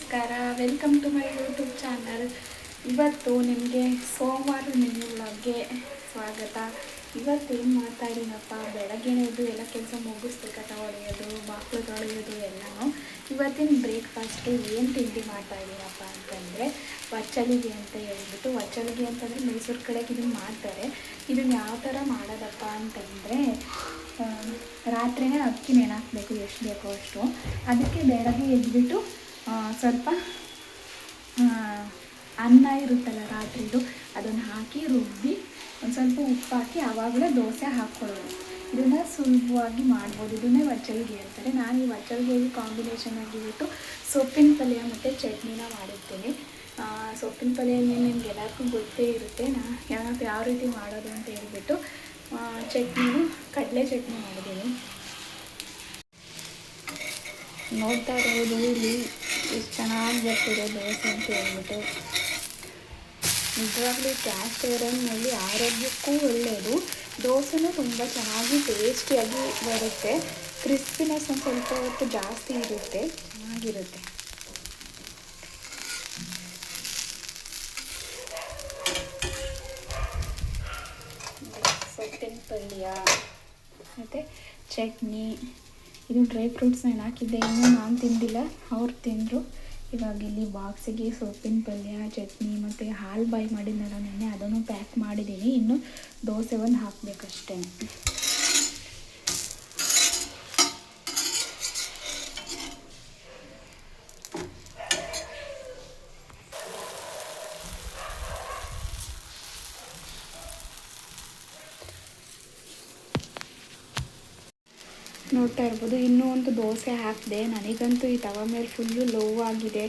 ನಮಸ್ಕಾರ, welcome to my YouTube channel. ಇವತ್ತು ನಿಮಗೆ ಸೋಮವಾರ ಮೆನು ವ್ಲಾಗ್ಗೆ ಸ್ವಾಗತ. ಇವತ್ತು ಏನು ಮಾಡ್ತಾ ಇದ್ದೀನಪ್ಪ, ಬೆಳಗ್ಗೆನೇ ಎದ್ದು ಎಲ್ಲ ಕೆಲಸ ಮುಗಿಸ್ತು, ಕಸ ಹೊಡೆಯೋದು, ಬಾಕ್ಲು ತೊಳೆಯೋದು ಎಲ್ಲನೂ. ಇವತ್ತಿನ ಬ್ರೇಕ್ಫಾಸ್ಟ್ಗೆ ಏನು ತಿಂಡಿ ಮಾಡ್ತಾ ಇದ್ದೀನಪ್ಪ ಅಂತಂದರೆ ವಚ್ಚಲಿಗೆ ಅಂತ ಹೇಳ್ಬಿಟ್ಟು. ವಚ್ಚಲಿಗೆ ಅಂತಂದರೆ ಮೈಸೂರು ಕಡೆಗೆ ಇದನ್ನು ಮಾಡ್ತಾರೆ. ಇದನ್ನು ಯಾವ ಥರ ಮಾಡೋದಪ್ಪ ಅಂತಂದರೆ, ರಾತ್ರಿನೇ ಅಕ್ಕಿ ನೆನೆಹಾಕಬೇಕು, ಎಷ್ಟು ಬೇಕೋ ಅಷ್ಟು. ಅದಕ್ಕೆ ಬೆಳಗ್ಗೆ ಎದ್ಬಿಟ್ಟು ಸ್ವಲ್ಪ ಅನ್ನ ಇರುತ್ತಲ್ಲ ರಾತ್ರಿದು, ಅದನ್ನು ಹಾಕಿ ರುಬ್ಬಿ ಒಂದು ಸ್ವಲ್ಪ ಉಪ್ಪು ಹಾಕಿ ಆವಾಗಲೇ ದೋಸೆ ಹಾಕ್ಕೊಳ್ಳೋದು. ಇದನ್ನು ಸುಲಭವಾಗಿ ಮಾಡ್ಬೋದು. ಇದನ್ನೇ ವಚ್ಚಲಿಗೆ ಅಂತಾರೆ. ನಾನು ಈ ವಚ್ಚಲಿಗೆ ಕಾಂಬಿನೇಷನ್ ಆಗಿಬಿಟ್ಟು ಸೊಪ್ಪಿನ ಪಲ್ಯ ಮತ್ತು ಚಟ್ನಿನ ಮಾಡಿರ್ತೀನಿ. ಸೊಪ್ಪಿನ ಪಲ್ಯ ನಿಮ್ಗೆ ಎಲ್ಲರಿಗೂ ಗೊತ್ತೇ ಇರುತ್ತೆ. ಯಾವ ರೀತಿ ಮಾಡೋದು ಅಂತ ಹೇಳ್ಬಿಟ್ಟು ಚಟ್ನಿನೂ ಕಡಲೆ ಚಟ್ನಿ ಮಾಡಿದ್ದೀನಿ. ನೋಡ್ತಾ ಇರೋದು ಇಲ್ಲಿ ಎಷ್ಟು ಚೆನ್ನಾಗಿ ಬರ್ತಿದೆ ದೋಸೆ ಅಂತ ಹೇಳ್ಬಿಟ್ಟು. ನಿಜವಾಗ್ಲೂ ಕ್ಯಾಸ್ಟ್ ಐರನ್ನಲ್ಲಿ ಆರೋಗ್ಯಕ್ಕೂ ಒಳ್ಳೆಯದು. ದೋಸೆನೂ ತುಂಬ ಚೆನ್ನಾಗಿ ಟೇಸ್ಟಿಯಾಗಿ ಬರುತ್ತೆ. ಕ್ರಿಸ್ಪಿನೆಸ್ ಒಂದು ಸ್ವಲ್ಪ ಹೊತ್ತು ಜಾಸ್ತಿ ಇರುತ್ತೆ, ಚೆನ್ನಾಗಿರುತ್ತೆ. ಸೊಪ್ಪಿನ ಪಲ್ಯ ಮತ್ತು ಚಟ್ನಿ. ಇದು ಡ್ರೈ ಫ್ರೂಟ್ಸ್ನ ಹಾಕಿದ್ದೆ, ಇನ್ನೂ ನಾನು ತಿಂದಿಲ್ಲ, ಅವ್ರು ತಿಂದರು. ಇವಾಗ ಇಲ್ಲಿ ಬಾಕ್ಸಿಗೆ ಸೊಪ್ಪಿನ ಪಲ್ಯ, ಚಟ್ನಿ ಮತ್ತು ಹಾಲು ಬಾಯಿ ಮಾಡಿದ್ನಲ್ಲ ನೆನ್ನೆ, ಅದನ್ನು ಪ್ಯಾಕ್ ಮಾಡಿದ್ದೀನಿ. ಇನ್ನು ದೋಸೆ ಒಂದು ಹಾಕಬೇಕಷ್ಟೇ. ನೋಡ್ತಾ ಇರ್ಬೋದು, ಇನ್ನೂ ಒಂದು ದೋಸೆ ಹಾಕಿದೆ. ನನಗಂತೂ ಈ ತವ ಮೇಲೆ ಫುಲ್ಲು ಲೋ ಆಗಿದೆ.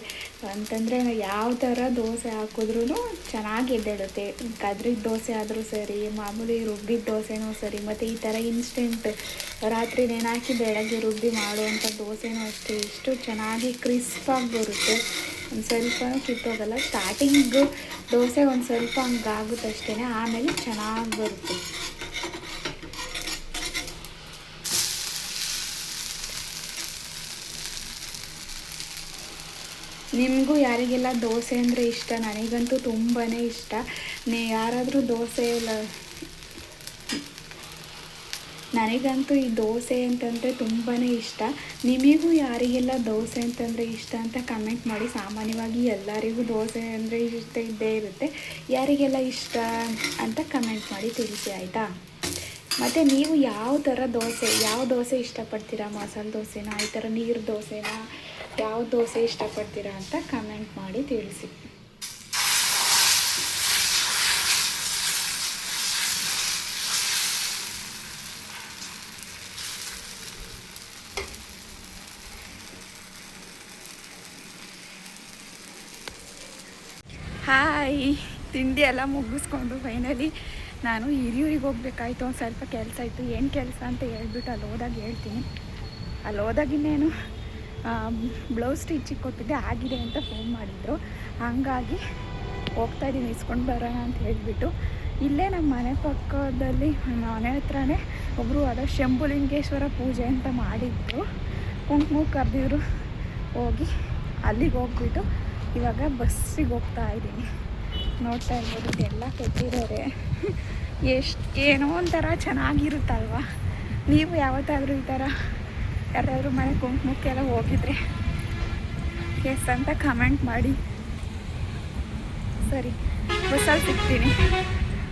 ಅಂತಂದರೆ ಯಾವ ಥರ ದೋಸೆ ಹಾಕಿದ್ರೂ ಚೆನ್ನಾಗಿ ಎದ್ದೇಳುತ್ತೆ. ಗದ್ರಿದ ದೋಸೆ ಆದರೂ ಸರಿ, ಮಾಮೂಲಿ ರುಬ್ಬಿದ ದೋಸೆನೂ ಸರಿ, ಮತ್ತು ಈ ಥರ ಇನ್ಸ್ಟೆಂಟ್ ರಾತ್ರಿ ನೆನೆಹಾಕಿ ಬೆಳಗ್ಗೆ ರುಬ್ಬಿ ಮಾಡುವಂಥ ದೋಸೆನೂ ಅಷ್ಟೇ, ಎಷ್ಟು ಚೆನ್ನಾಗಿ ಕ್ರಿಸ್ಪಾಗಿ ಬರುತ್ತೆ. ಒಂದು ಸ್ವಲ್ಪ ಕಿತ್ತೋಗಲ್ಲ. ಸ್ಟಾರ್ಟಿಂಗು ದೋಸೆ ಒಂದು ಸ್ವಲ್ಪ ಹಂಗಾಗುತ್ತೆ ಅಷ್ಟೇ, ಆಮೇಲೆ ಚೆನ್ನಾಗಿ ಬರುತ್ತೆ. ನಿಮಗೂ ಯಾರಿಗೆಲ್ಲ ದೋಸೆ ಅಂದರೆ ಇಷ್ಟ, ನನಗಂತೂ ತುಂಬಾ ಇಷ್ಟ. ಯಾರಾದರೂ ದೋಸೆ ಇಲ್ಲ, ನನಗಂತೂ ಈ ದೋಸೆ ಅಂತಂದರೆ ತುಂಬಾ ಇಷ್ಟ. ನಿಮಗೂ ಯಾರಿಗೆಲ್ಲ ದೋಸೆ ಅಂತಂದರೆ ಇಷ್ಟ ಅಂತ ಕಮೆಂಟ್ ಮಾಡಿ. ಸಾಮಾನ್ಯವಾಗಿ ಎಲ್ಲರಿಗೂ ದೋಸೆ ಅಂದರೆ ಇಷ್ಟ ಇದ್ದೇ ಇರುತ್ತೆ. ಯಾರಿಗೆಲ್ಲ ಇಷ್ಟ ಅಂತ ಕಮೆಂಟ್ ಮಾಡಿ ತಿಳಿಸಿ, ಆಯಿತಾ? ಮತ್ತು ನೀವು ಯಾವ ಥರ ಯಾವ ದೋಸೆ ಇಷ್ಟಪಡ್ತೀರಾ? ಮಸಾಲೆ ದೋಸೆನಾ, ಈ ಥರ ನೀರು ದೋಸೆನಾ, ಯಾವ ದೋಸೆ ಇಷ್ಟಪಡ್ತೀರಾ ಅಂತ ಕಮೆಂಟ್ ಮಾಡಿ ತಿಳಿಸಿ. ಹಾಯ್, ತಿಂಡಿ ಎಲ್ಲ ಮುಗಿಸ್ಕೊಂಡು ಫೈನಲಿ ನಾನು ಹಿರಿಯೂರಿಗೆ ಹೋಗ್ಬೇಕಾಯ್ತು. ಒಂದು ಸ್ವಲ್ಪ ಕೆಲಸ ಇತ್ತು. ಏನು ಕೆಲಸ ಅಂತ ಹೇಳ್ಬಿಟ್ಟು ಅಲ್ಲಿ ಹೋದಾಗ ಹೇಳ್ತೀನಿ. ಅಲ್ಲಿ ಹೋದಾಗ ಇನ್ನೇನು ಬ್ಲೌಸ್ ಸ್ಟಿಚಿಗೆ ಕೊಟ್ಟಿದ್ದೆ, ಆಗಿದೆ ಅಂತ ಫೋನ್ ಮಾಡಿದ್ರು. ಹಾಗಾಗಿ ಹೋಗ್ತಾಯಿದ್ದೀನಿ, ಇಸ್ಕೊಂಡು ಬರೋಣ ಅಂತ ಹೇಳಿಬಿಟ್ಟು. ಇಲ್ಲೇ ನಮ್ಮ ಮನೆ ಪಕ್ಕದಲ್ಲಿ, ಮನೆ ಹತ್ರನೇ ಒಬ್ಬರು ಅದ ಶಂಭುಲಿಂಗೇಶ್ವರ ಪೂಜೆ ಅಂತ ಮಾಡಿದ್ರು. ಕುಂಕುಮ ಕರೆದಿದ್ರು. ಹೋಗಿ ಅಲ್ಲಿಗೆ ಹೋಗ್ಬಿಟ್ಟು ಇವಾಗ ಬಸ್ಸಿಗೆ ಹೋಗ್ತಾಯಿದ್ದೀನಿ. ನೋಡ್ತಾ ಇರ್ಬೋದು, ಎಲ್ಲ ಕೆತ್ತಿದ್ದಾರೆ. ಏನೋ ಒಂಥರ ಚೆನ್ನಾಗಿರುತ್ತಲ್ವ. ನೀವು ಯಾವತ್ತಾದರೂ ಈ ಥರ ಯಾರಾದರೂ ಮನೆ ಕುಂಕುಮಕ್ಕೆಲ್ಲ ಹೋಗಿದ್ರೆ ಎಸ್ ಅಂತ ಕಮೆಂಟ್ ಮಾಡಿ. ಸರಿ, ಬಸ್ಸಲ್ಲಿ ಸಿಗ್ತೀನಿ,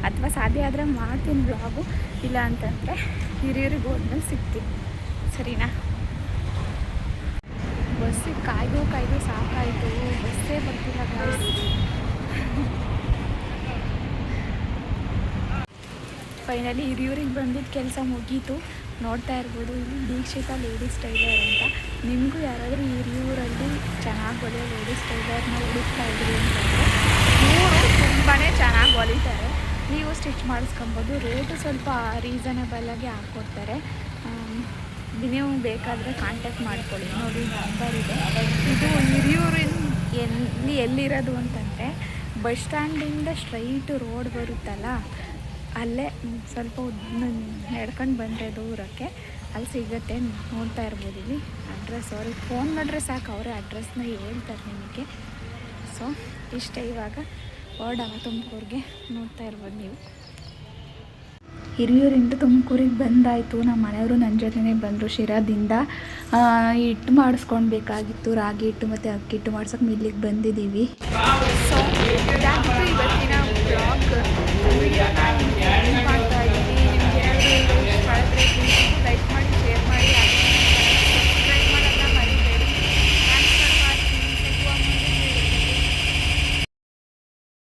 ಅಥವಾ ಸಾಧ್ಯ ಆದರೆ ಮಾಡ್ತೀನಿ ಬ್ಲಾಗು. ಇಲ್ಲ ಅಂತಂದರೆ ಹಿರಿಯೂರಿಗೆ ಹೋದ್ಮೇಲೆ ಸಿಗ್ತೀನಿ, ಸರಿನಾ? ಬಸ್ಸಿಗೆ ಕಾಯ್ದು ಸಾಕಾಯಿತು, ಬಸ್ಸೇ ಬರ್ತಿಲ್ಲ ಗಾಯ್ಸ್. ಫೈನಲಿ ಹಿರಿಯೂರಿಗೆ ಬಂದಿದ್ದು ಕೆಲಸ ಮುಗೀತು. ನೋಡ್ತಾ ಇರ್ಬೋದು, ಇಲ್ಲಿ ದೀಕ್ಷಿತಾ ಲೇಡೀಸ್ ಟೈಲರ್ ಅಂತ. ನಿಮಗೂ ಯಾರಾದರೂ ಹಿರಿಯೂರಲ್ಲಿ ಚೆನ್ನಾಗಿ ಹೊಲಿಯೋ ಲೇಡೀಸ್ ಟೈಲರ್ನ ಹುಡುಕ್ತಾ ಇದ್ರಿ ಅಂತಂದರೆ ಇವರು ತುಂಬಾ ಚೆನ್ನಾಗಿ ಹೊಲಿತಾರೆ. ನೀವು ಸ್ಟಿಚ್ ಮಾಡಿಸ್ಕೊಬೋದು. ರೇಟು ಸ್ವಲ್ಪ ರೀಸನಬಲಾಗಿ ಹಾಕ್ಕೊಡ್ತಾರೆ. ನೀವು ಬೇಕಾದರೆ ಕಾಂಟ್ಯಾಕ್ಟ್ ಮಾಡ್ಕೊಳ್ಳಿ. ನೋಡಿ, ನಂಬರ್ ಇದೆ. ಇದು ಹಿರಿಯೂರಿನ ಎಲ್ಲಿರೋದು ಅಂತಂದರೆ ಬಸ್ ಸ್ಟ್ಯಾಂಡಿಂದ ಸ್ಟ್ರೈಟ್ ರೋಡ್ ಬರುತ್ತಲ್ಲ, ಅಲ್ಲೇ ಸ್ವಲ್ಪ ನಡ್ಕೊಂಡು ಬಂದರೆ ದೂರಕ್ಕೆ ಅಲ್ಲಿ ಸಿಗುತ್ತೆ, ನೋಡ್ತಾ ಇರ್ಬೋದು. ಇಲ್ಲಿ ಅಡ್ರೆಸ್ ಅವ್ರಿಗೆ ಫೋನ್ ಮಾಡಿದ್ರೆ ಸಾಕು, ಅವರೇ ಅಡ್ರೆಸ್ನ ಹೇಳ್ತಾರೆ ನಿಮಗೆ. ಸೊ ಇಷ್ಟೇ, ಇವಾಗ ಹೊರಡೋಣ ತುಮಕೂರಿಗೆ. ನೋಡ್ತಾ ಇರ್ಬೋದು ನೀವು. ಹಿರಿಯೂರಿಂದ ತುಮಕೂರಿಗೆ ಬಂದಾಯಿತು. ನಮ್ಮ ಮನೆಯವರು ನನ್ನ ಜೊತೆನೇ ಬಂದರು. ಶಿರಾದಿಂದ ಹಿಟ್ಟು ಮಾಡಿಸ್ಕೊಳ್ಬೇಕಾಗಿತ್ತು, ರಾಗಿ ಹಿಟ್ಟು ಮತ್ತು ಅಕ್ಕಿ ಹಿಟ್ಟು ಮಾಡ್ಸೋಕೆ ಇಲ್ಲಿಗೆ ಬಂದಿದ್ದೀವಿ. ಸೊ ಇದಾಗಿತ್ತು ಇವತ್ತಿನ ಬ್ಲಾಗ್. ವಿಡಿಯೋನ